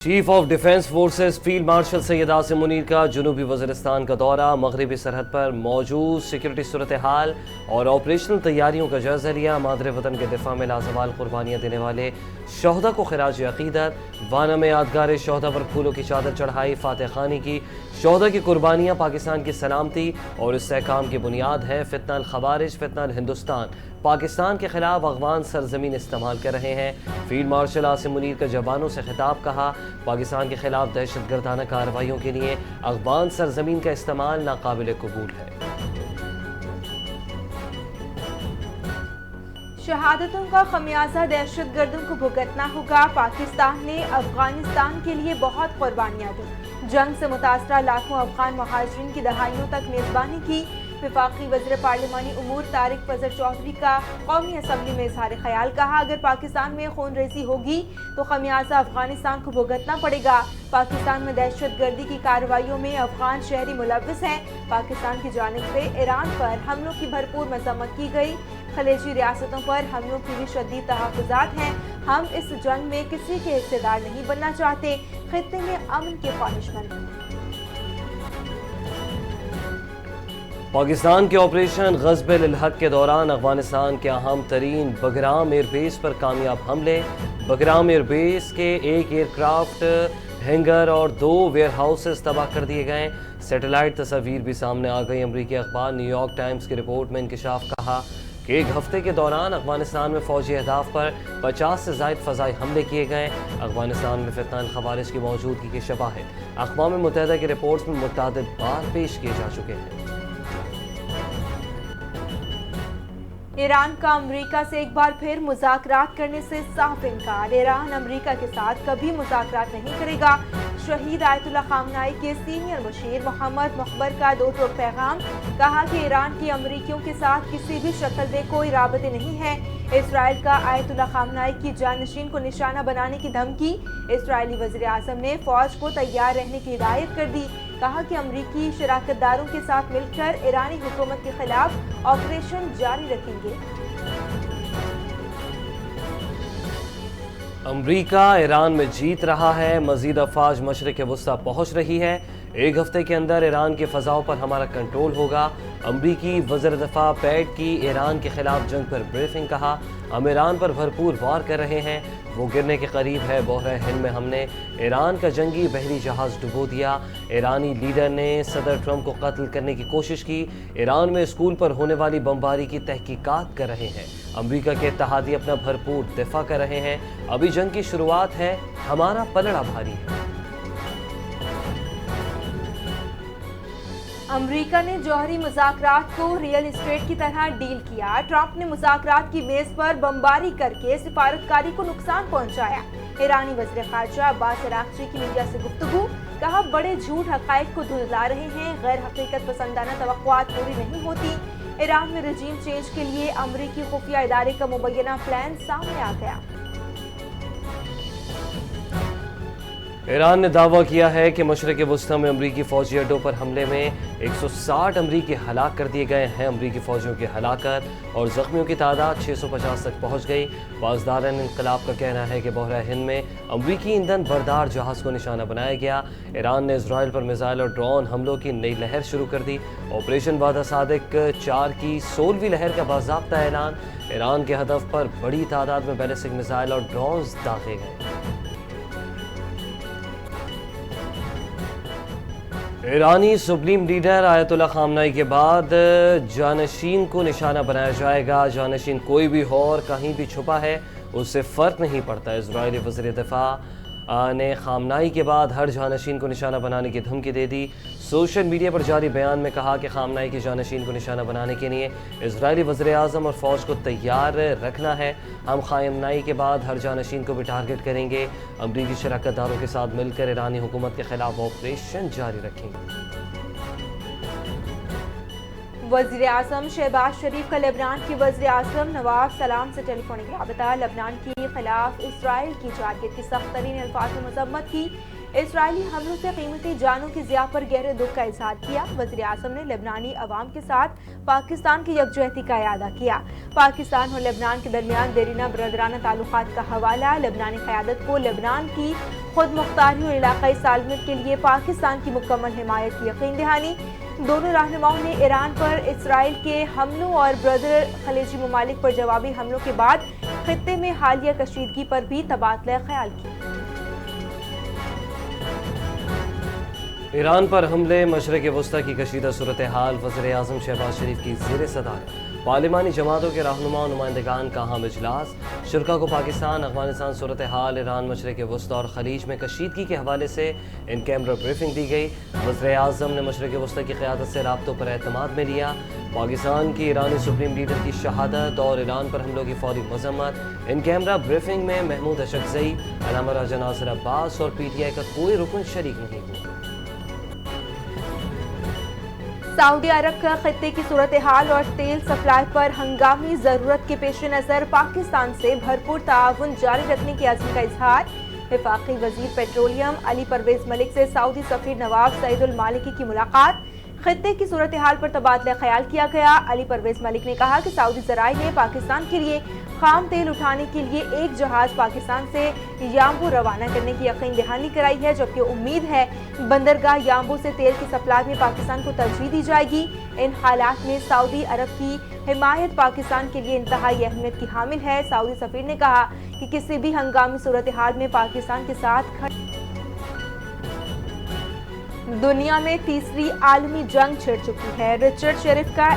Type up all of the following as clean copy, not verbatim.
Chief of defence forces field marshal Syed Asim Munir کا جنوبی وزیرستان کا دورہ، مغربی سرحد پر موجود سیکورٹی صورتحال اور آپریشنل تیاریوں کا جائزہ لیا۔ مادر وطن کے دفاع میں لازوال قربانیاں دینے والے شہداء کو خراج عقیدت۔ وانا میں یادگار شہداء پر پھولوں کی چادر چڑھائی، فاتح خوانی کی۔ شہداء کی قربانیاں پاکستان کی سلامتی اور استحکام کی بنیاد ہیں۔ فتنہ الخوارج، فتنہ الہندوستان پاکستان کے خلاف افغان سرزمین استعمال کر رہے ہیں۔ فیلڈ مارشل عاصم منیر کا جوانوں سے خطاب، کہا پاکستان کے خلاف دہشت گردانہ کارروائیوں کے لیے افغان سرزمین کا استعمال ناقابل قبول ہے۔ شہادتوں کا خمیازہ دہشت گردوں کو بھگتنا ہوگا۔ پاکستان نے افغانستان کے لیے بہت قربانیاں دی، جنگ سے متاثرہ لاکھوں افغان مہاجرین کی دہائیوں تک میزبانی کی۔ وفاقی وزیر پارلیمانی امور طارق فضل چودھری کا قومی اسمبلی میں اظہار خیال، کہا اگر پاکستان میں خون ریزی ہوگی تو خمیازہ افغانستان کو بھگتنا پڑے گا۔ پاکستان میں دہشت گردی کی کارروائیوں میں افغان شہری ملوث ہیں۔ پاکستان کی جانب سے ایران پر حملوں کی بھرپور مذمت کی گئی۔ خلیجی ریاستوں پر حملوں کی بھی شدید تحفظات ہیں۔ ہم اس جنگ میں کسی کے حصے دار نہیں بننا چاہتے، خطے میں امن کے خواہشمند ہیں۔ پاکستان کے آپریشن غزب للحق کے دوران افغانستان کے اہم ترین بگرام ایئر بیس پر کامیاب حملے۔ بگرام ایئر بیس کے ایک ایئر کرافٹ ہینگر اور 2 ویئر ہاؤسز تباہ کر دیے گئے۔ سیٹلائٹ تصاویر بھی سامنے آ گئی۔ امریکی اخبار نیو یارک ٹائمز کی رپورٹ میں انکشاف، کہا کہ ایک ہفتے کے دوران افغانستان میں فوجی اہداف پر 50 سے زائد فضائی حملے کیے گئے۔ افغانستان میں فتنہ الخوارج کی موجودگی کی شواہد اقوام متحدہ کی رپورٹس میں متعدد بار پیش کیے جا چکے ہیں۔ ایران کا امریکہ سے ایک بار پھر مذاکرات کرنے سے صاف انکار۔ ایران امریکہ کے ساتھ کبھی مذاکرات نہیں کرے گا۔ شہید آیت اللہ خامنہئی کے سینئر مشیر محمد مخبر کا 2 ٹوک پیغام، کہا کہ ایران کی امریکیوں کے ساتھ کسی بھی شکل میں کوئی رابطے نہیں ہیں۔ اسرائیل کا آیت اللہ خامنہئی کی جانشین کو نشانہ بنانے کی دھمکی۔ اسرائیلی وزیر اعظم نے فوج کو تیار رہنے کی ہدایت کر دی، کہا کہ امریکی شراکت داروں کے ساتھ مل کر ایرانی حکومت کے خلاف آپریشن جاری رکھیں گے۔ امریکہ ایران میں جیت رہا ہے، مزید افواج مشرق وسطیٰ پہنچ رہی ہے۔ ایک ہفتے کے اندر ایران کے فضاؤں پر ہمارا کنٹرول ہوگا۔ امریکی وزیر دفاع پیٹ کی ایران کے خلاف جنگ پر بریفنگ، کہا ہم ایران پر بھرپور وار کر رہے ہیں، وہ گرنے کے قریب ہے۔ بحرہ ہند میں ہم نے ایران کا جنگی بحری جہاز ڈبو دیا۔ ایرانی لیڈر نے صدر ٹرمپ کو قتل کرنے کی کوشش کی۔ ایران میں اسکول پر ہونے والی بمباری کی تحقیقات کر رہے ہیں۔ امریکہ کے اتحادی اپنا بھرپور دفاع کر رہے ہیں۔ ابھی جنگ کی شروعات ہے، ہمارا پلڑا بھاری ہے۔ امریکہ نے جوہری مذاکرات کو ریئل اسٹیٹ کی طرح ڈیل کیا۔ ٹرمپ نے مذاکرات کی میز پر بمباری کر کے سفارتکاری کو نقصان پہنچایا۔ ایرانی وزیر خارجہ عباس اراغچی کی میڈیا سے گفتگو، کہا بڑے جھوٹ حقائق کو دھندلا رہے ہیں، غیر حقیقت پسندانہ توقعات پوری نہیں ہوتی۔ ایران میں رجیم چینج کے لیے امریکی خفیہ ادارے کا مبینہ پلان سامنے آ گیا۔ ایران نے دعویٰ کیا ہے کہ مشرق وسطیٰ میں امریکی فوجی اڈوں پر حملے میں 160 امریکی ہلاک کر دیے گئے ہیں۔ امریکی فوجیوں کی ہلاکت اور زخمیوں کی تعداد 650 تک پہنچ گئی۔ پاسداران انقلاب کا کہنا ہے کہ بحرہ ہند میں امریکی ایندھن بردار جہاز کو نشانہ بنایا گیا۔ ایران نے اسرائیل پر میزائل اور ڈرون حملوں کی نئی لہر شروع کر دی۔ آپریشن وعدہ صادق 4 کی 16ویں لہر کا باضابطہ اعلان۔ ایران کے ہدف پر بڑی تعداد میں بیلسٹک میزائل اور ڈرونز داغے گئے۔ ایرانی سپریم لیڈر آیت اللہ خامنہئی کے بعد جانشین کو نشانہ بنایا جائے گا۔ جانشین کوئی بھی ہو اور کہیں بھی چھپا ہے، اس سے فرق نہیں پڑتا۔ اسرائیلی وزیر دفاع نے خامنہئی کے بعد ہر جانشین کو نشانہ بنانے کی دھمکی دے دی۔ سوشل میڈیا پر جاری بیان میں کہا کہ خامنہئی کے جانشین کو نشانہ بنانے کے لیے اسرائیلی وزیر اعظم اور فوج کو تیار رکھنا ہے۔ ہم خامنہئی کے بعد ہر جانشین کو بھی ٹارگٹ کریں گے۔ امریکی شراکت داروں کے ساتھ مل کر ایرانی حکومت کے خلاف آپریشن جاری رکھیں گے۔ وزیر اعظم شہباز شریف کا لبنان کے وزیر اعظم نواب سلام سے ٹیلی فونک رابطہ۔ لبنان کے خلاف اسرائیل کی جارحیت کی سخت ترین الفاظ میں مذمت کی۔ اسرائیلی حملوں سے قیمتی جانوں کی ضیاع پر گہرے دکھ کا اظہار کیا۔ وزیر اعظم نے لبنانی عوام کے ساتھ پاکستان کی یکجہتی کا اعادہ کیا۔ پاکستان اور لبنان کے درمیان دیرینہ برادرانہ تعلقات کا حوالہ۔ لبنانی قیادت کو لبنان کی خود مختاری اور علاقائی سالمیت کے لیے پاکستان کی مکمل حمایت کی یقین دہانی۔ دونوں رہنماؤں نے ایران پر اسرائیل کے حملوں اور برادر خلیجی ممالک پر جوابی حملوں کے بعد خطے میں حالیہ کشیدگی پر بھی تبادلہ خیال کیا۔ ایران پر حملے، مشرق وسطی کی کشیدہ صورتحال، وزیر اعظم شہباز شریف کی زیر صدارت پارلیمانی جماعتوں کے رہنما و نمائندگان کا اہم اجلاس۔ شرکاء کو پاکستان افغانستان صورتحال، ایران، مشرق وسطی اور خلیج میں کشیدگی کے حوالے سے ان کیمرہ بریفنگ دی گئی۔ وزیر اعظم نے مشرق وسطی کی قیادت سے رابطوں پر اعتماد میں لیا۔ پاکستان کی ایرانی سپریم لیڈر کی شہادت اور ایران پر حملوں کی فوری مذمت۔ ان کیمرہ بریفنگ میں محمود اشکزئی، علامہ راجہ ناصر عباس اور پی ٹی آئی کا کوئی رکن شریک نہیں ہوا۔ سعودی عرب کا خطے کی صورتحال اور تیل سپلائی پر ہنگامی ضرورت کے پیش نظر پاکستان سے بھرپور تعاون جاری رکھنے کے عزم کا اظہار۔ وفاقی وزیر پیٹرولیم علی پرویز ملک سے سعودی سفیر نواب سعید المالکی کی ملاقات۔ خطے کی صورتحال پر تبادلہ خیال کیا گیا۔ علی پرویز ملک نے کہا کہ سعودی ذرائع نے پاکستان کے لیے خام تیل اٹھانے کے لیے ایک جہاز پاکستان سے یامبو روانہ کرنے کی یقین دہانی کرائی ہے، جبکہ امید ہے بندرگاہ یامبو سے تیل کی سپلائی میں پاکستان کو ترجیح دی جائے گی۔ ان حالات میں سعودی عرب کی حمایت پاکستان کے لیے انتہائی اہمیت کی حامل ہے۔ سعودی سفیر نے کہا کہ کسی بھی ہنگامی صورتحال میں پاکستان کے ساتھ دنیا میں تیسری عالمی جنگ چھڑ چکی ہے۔ رچرڈ شریف کا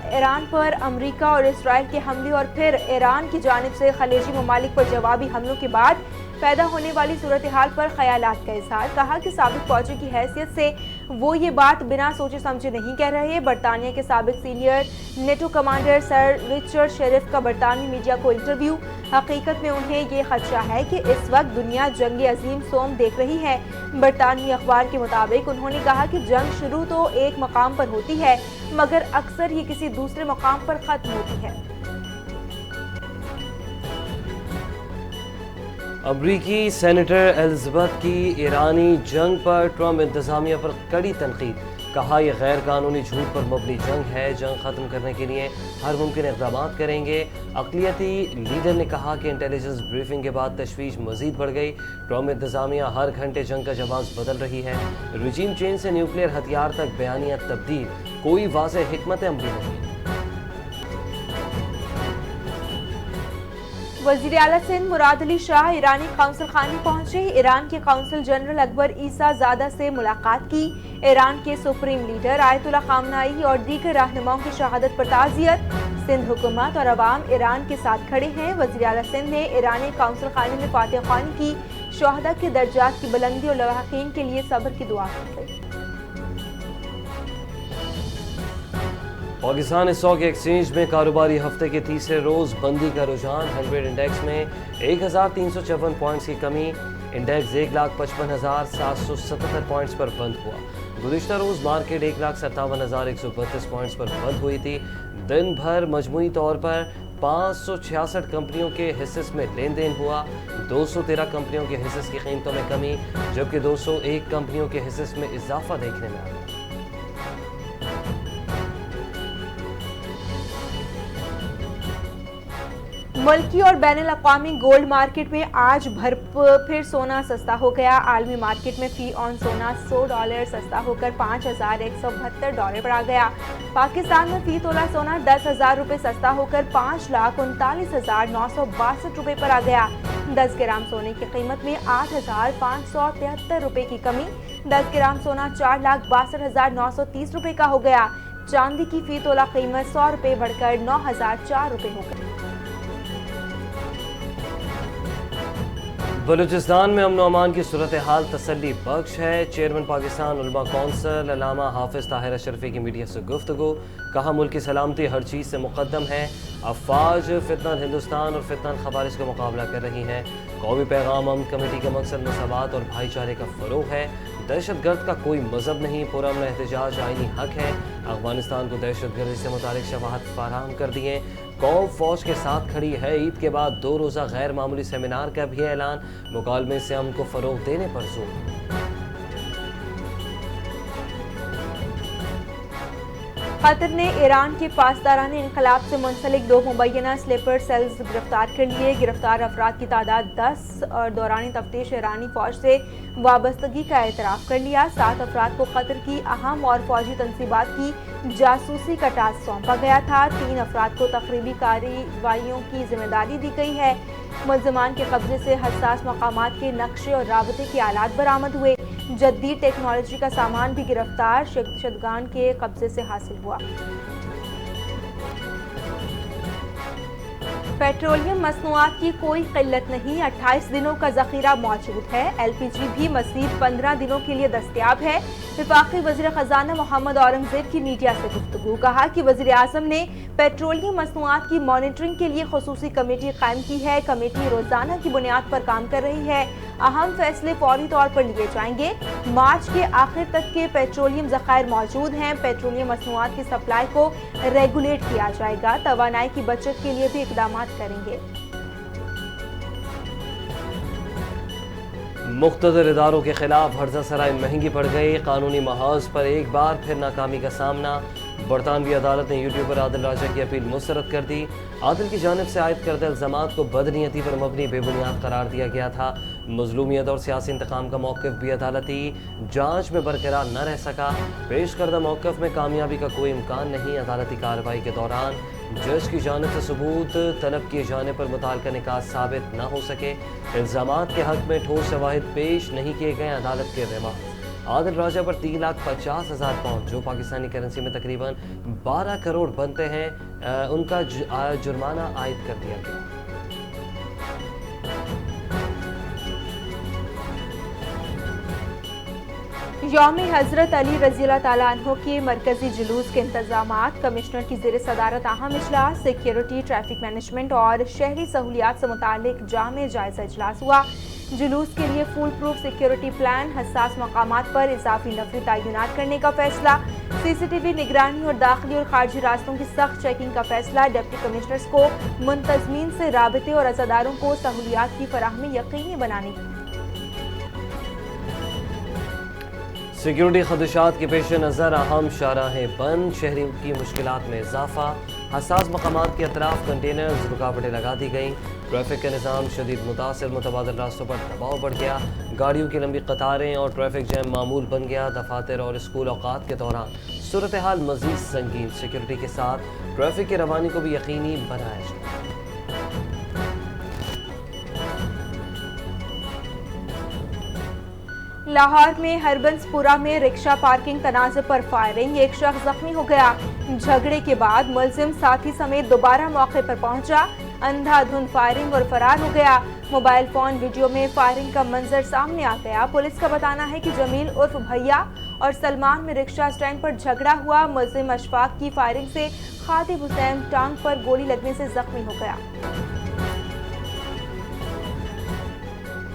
ایران پر امریکہ اور اسرائیل کے حملے اور پھر ایران کی جانب سے خلیجی ممالک پر جوابی حملوں کے بعد پیدا ہونے والی صورتحال پر خیالات کا اظہار۔ کہا کہ سابق فوجی کی حیثیت سے وہ یہ بات بنا سوچے سمجھے نہیں کہہ رہے۔ برطانیہ کے سابق سینئر نیٹو کمانڈر سر رچرڈ شریف کا برطانوی میڈیا کو انٹرویو۔ حقیقت میں انہیں یہ خدشہ ہے کہ اس وقت دنیا جنگ عظیم سوم دیکھ رہی ہے۔ برطانوی اخبار کے مطابق انہوں نے کہا کہ جنگ شروع تو ایک مقام پر ہوتی ہے، مگر اکثر یہ کسی دوسرے مقام پر ختم ہوتی ہے۔ امریکی سینیٹر الزبتھ کی ایرانی جنگ پر ٹرمپ انتظامیہ پر کڑی تنقید۔ کہا یہ غیر قانونی جھوٹ پر مبنی جنگ ہے، جنگ ختم کرنے کے لیے ہر ممکن اقدامات کریں گے۔ اقلیتی لیڈر نے کہا کہ انٹیلیجنس بریفنگ کے بعد تشویش مزید بڑھ گئی۔ ٹرمپ انتظامیہ ہر گھنٹے جنگ کا جواز بدل رہی ہے۔ رجیم چینج سے نیوکلیئر ہتھیار تک بیانیہ تبدیل، کوئی واضح حکمت عملی نہیں۔ وزیر اعلیٰ سندھ مراد علی شاہ ایرانی قونصل خانے پہنچے۔ ایران کے قونصل جنرل اکبر عیسیٰ زادہ سے ملاقات کی۔ ایران کے سپریم لیڈر آیت اللہ خامنائی اور دیگر رہنماؤں کی شہادت پر تعزیت۔ سندھ حکومت اور عوام ایران کے ساتھ کھڑے ہیں۔ وزیر اعلیٰ سندھ نے ایرانی قونصل خانے میں فاتح خوانی کی۔ شہداء کے درجات کی بلندی اور لواحقین کے لیے صبر کی دعا کی۔ پاکستان اسٹاک ایکسچینج میں کاروباری ہفتے کے تیسرے روز بندی کا رجحان۔ 100 انڈیکس میں 1354 پوائنٹس کی کمی، انڈیکس 1,55,777 پوائنٹس پر بند ہوا۔ گزشتہ روز مارکیٹ 1,57,132 پوائنٹس پر بند ہوئی تھی۔ دن بھر مجموعی طور پر 566 کمپنیوں کے حصص میں لین دین ہوا۔ 213 کمپنیوں کے حصص کی قیمتوں میں کمی، جبکہ 201 کمپنیوں کے حصص میں اضافہ دیکھنے میں آیا۔ ملکی اور بین الاقوامی گولڈ مارکیٹ میں آج پھر سونا سستا ہو گیا۔ عالمی مارکیٹ میں فی اون سونا $100 سستا ہو کر $5,172 پر آ گیا۔ پاکستان میں فی تولہ سونا $10,000 سستا ہو کر $5,39,962 پر آ گیا۔ 10 گرام سونے کی قیمت میں $8,573 کی کمی، 10 گرام سونا $4,62,930 کا ہو گیا۔ چاندی کی فی تولہ قیمت $100 بڑھ کر $9,004 ہو گئی۔ بلوچستان میں امن و امان کی صورتحال تسلی بخش ہے۔ چیئرمین پاکستان علماء کونسل علامہ حافظ طاہر اشرفی کی میڈیا سے گفتگو۔ کہا ملک کی سلامتی ہر چیز سے مقدم ہے۔ افواج فتنہ ہندوستان اور فتنہ خوارج کا مقابلہ کر رہی ہیں۔ قومی پیغام امن کمیٹی کا مقصد مساوات اور بھائی چارے کا فروغ ہے۔ دہشت گرد کا کوئی مذہب نہیں، پرامن احتجاج آئینی حق ہے۔ افغانستان کو دہشت گردی سے متعلق شواہد فراہم کر دیے۔ قوم فوج کے ساتھ کھڑی ہے۔ عید کے بعد 2 روزہ غیر معمولی سیمینار کا بھی اعلان۔ مکالمے سے امن کو فروغ دینے پر زور۔ قطر نے ایران کے پاسداران انقلاب سے منسلک 2 مبینہ سلیپر سیلز گرفتار کر لیے۔ گرفتار افراد کی تعداد 10 اور دوران تفتیش ایرانی فوج سے وابستگی کا اعتراف کر لیا۔ 7 افراد کو قطر کی اہم اور فوجی تنصیبات کی جاسوسی کا ٹاسک سونپا گیا تھا۔ 3 افراد کو تخریبی کارروائیوں کی ذمہ داری دی گئی ہے۔ ملزمان کے قبضے سے حساس مقامات کے نقشے اور رابطے کے آلات برآمد ہوئے۔ جدید ٹیکنالوجی کا سامان بھی گرفتار شدگان کے قبضے سے حاصل ہوا۔ پیٹرولیم مصنوعات کی کوئی قلت نہیں، 28 دنوں کا ذخیرہ موجود ہے۔ LPG بھی مزید 15 دنوں کے لیے دستیاب ہے۔ وفاقی وزیر خزانہ محمد اورنگزیب کی میڈیا سے گفتگو، کہا کہ وزیر اعظم نے پیٹرولیم مصنوعات کی مانیٹرنگ کے لیے خصوصی کمیٹی قائم کی ہے۔ کمیٹی روزانہ کی بنیاد پر کام کر رہی ہے۔ اہم فیصلے فوری طور پر لیے جائیں گے۔ مارچ کے آخر تک کے پیٹرولیم ذخائر موجود ہیں۔ پیٹرولیم مصنوعات کی سپلائی کو ریگولیٹ کیا جائے گا۔ توانائی کی بچت کے لیے بھی اقدامات کریں گے۔ مقتدر اداروں کے خلاف ہرزہ سرائی مہنگی پڑ گئی، قانونی محاذ پر ایک بار پھر ناکامی کا سامنا۔ برطانوی عدالت نے یوٹیوبر عادل راجہ کی اپیل مسترد کر دی۔ عادل کی جانب سے عائد کردہ الزامات کو بدنیتی پر مبنی بے بنیاد قرار دیا گیا تھا۔ مظلومیت اور سیاسی انتقام کا موقف بھی عدالتی جانچ میں برقرار نہ رہ سکا۔ پیش کردہ موقف میں کامیابی کا کوئی امکان نہیں۔ عدالتی کارروائی کے دوران جج کی جانب سے ثبوت طلب کیے جانے پر متعلقہ نکات ثابت نہ ہو سکے۔ الزامات کے حق میں ٹھوس شواہد پیش نہیں کیے گئے۔ عدالت کے ریمارکس، عادل راجہ پر 3,50,000 پاؤنڈ جو پاکستانی کرنسی میں تقریباً 12 کروڑ بنتے ہیں ان کا جرمانہ عائد کر دیا گیا۔ یوم حضرت علی رضی اللہ تعالیٰ عنہ کے مرکزی جلوس کے انتظامات، کمشنر کی زیر صدارت اہم اجلاس، سیکیورٹی، ٹریفک مینجمنٹ اور شہری سہولیات سے متعلق جامع جائزہ اجلاس ہوا۔ جلوس کے لیے فول پروف سیکیورٹی پلان، حساس مقامات پر اضافی نفری تعینات کرنے کا فیصلہ، CCTV نگرانی اور داخلی اور خارجی راستوں کی سخت چیکنگ کا فیصلہ، ڈپٹی کمشنرز کو منتظمین سے رابطے اور عزاداروں کو سہولیات کی فراہمی یقینی بنانے کی۔ سیکیورٹی خدشات کے پیش نظر اہم شاہراہیں بند، شہریوں کی مشکلات میں اضافہ، حساس مقامات کے اطراف کنٹینرز رکاوٹیں لگا دی گئیں، ٹریفک کا نظام شدید متاثر، متبادل راستوں پر دباؤ بڑھ گیا، گاڑیوں کی لمبی قطاریں اور ٹریفک جیم معمول بن گیا، دفاتر اور اسکول اوقات کے دوران صورتحال مزید سنگین، سیکیورٹی کے ساتھ ٹریفک کی روانی کو بھی یقینی بنایا جائے۔ لاہور میں ہربنس پورہ میں رکشہ پارکنگ تنازع پر فائرنگ، ایک شخص زخمی ہو گیا۔ جھگڑے کے بعد ملزم ساتھی سمیت دوبارہ موقع پر پہنچا، اندھا دھند فائرنگ اور فرار ہو گیا۔ موبائل فون ویڈیو میں فائرنگ کا منظر سامنے آ گیا۔ پولیس کا بتانا ہے کہ جمیل عرف بھیا اور سلمان میں رکشہ سٹینڈ پر جھگڑا ہوا۔ ملزم اشفاق کی فائرنگ سے خاطب حسین ٹانگ پر گولی لگنے سے زخمی ہو گیا۔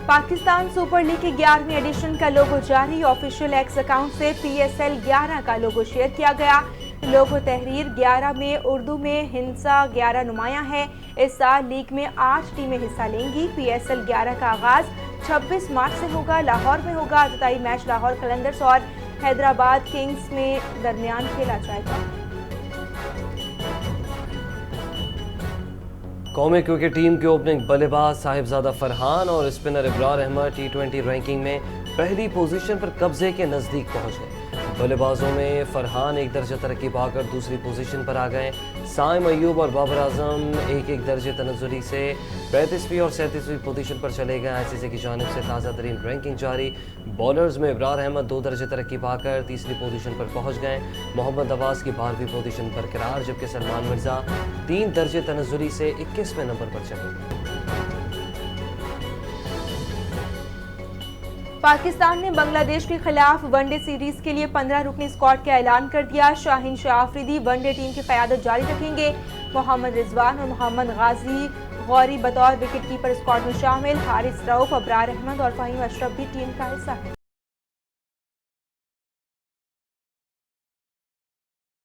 پاکستان سپر لیگ کے 11ویں ایڈیشن کا لوگو جاری، آفیشیل ایکس اکاؤنٹ سے PSL 11 کا لوگو شیئر کیا گیا۔ لوگو تحریر 11 میں اردو میں ہندسہ 11 نمایاں ہے۔ اس سال لیگ میں 8 ٹیمیں حصہ لیں گی۔ PSL 11 کا آغاز 26 مارچ سے ہوگا، لاہور میں ہوگا۔ افتتاحی میچ لاہور قلندرز اور حیدرآباد کنگز میں درمیان کھیلا جائے گا۔ قومی کرکٹ ٹیم کے اوپننگ بلے باز صاحبزادہ فرحان اور اسپنر ابرار احمد T20 رینکنگ میں پہلی پوزیشن پر قبضے کے نزدیک پہنچ گئے۔ بلے بازوں میں فرحان 1 درجہ ترقی پا کر دوسری پوزیشن پر آ گئے۔ سائم ایوب اور بابر اعظم 1-1 درجے تنزلی سے 35ویں اور 37ویں پوزیشن پر چلے گئے۔ ICC کی جانب سے تازہ ترین رینکنگ جاری۔ بالرز میں ابرار احمد 2 درجے ترقی پا کر تیسری پوزیشن پر پہنچ گئے۔ محمد عباس کی 12ویں پوزیشن برقرار، جبکہ سلمان مرزا 3 درجے تنزلی سے 21ویں نمبر پر چلے گئے۔ پاکستان نے بنگلہ دیش کے خلاف ون ڈے سیریز کے لیے 15 رکنی اسکواڈ کا اعلان کر دیا۔ شاہین شاہ آفریدی ون ڈے ٹیم کی قیادت جاری رکھیں گے۔ محمد رضوان اور محمد غازی غوری بطور وکٹ کیپر اسکواڈ میں شامل۔ حارث رؤف، ابرار احمد اور فہیم اشرف بھی ٹیم کا حصہ ہیں۔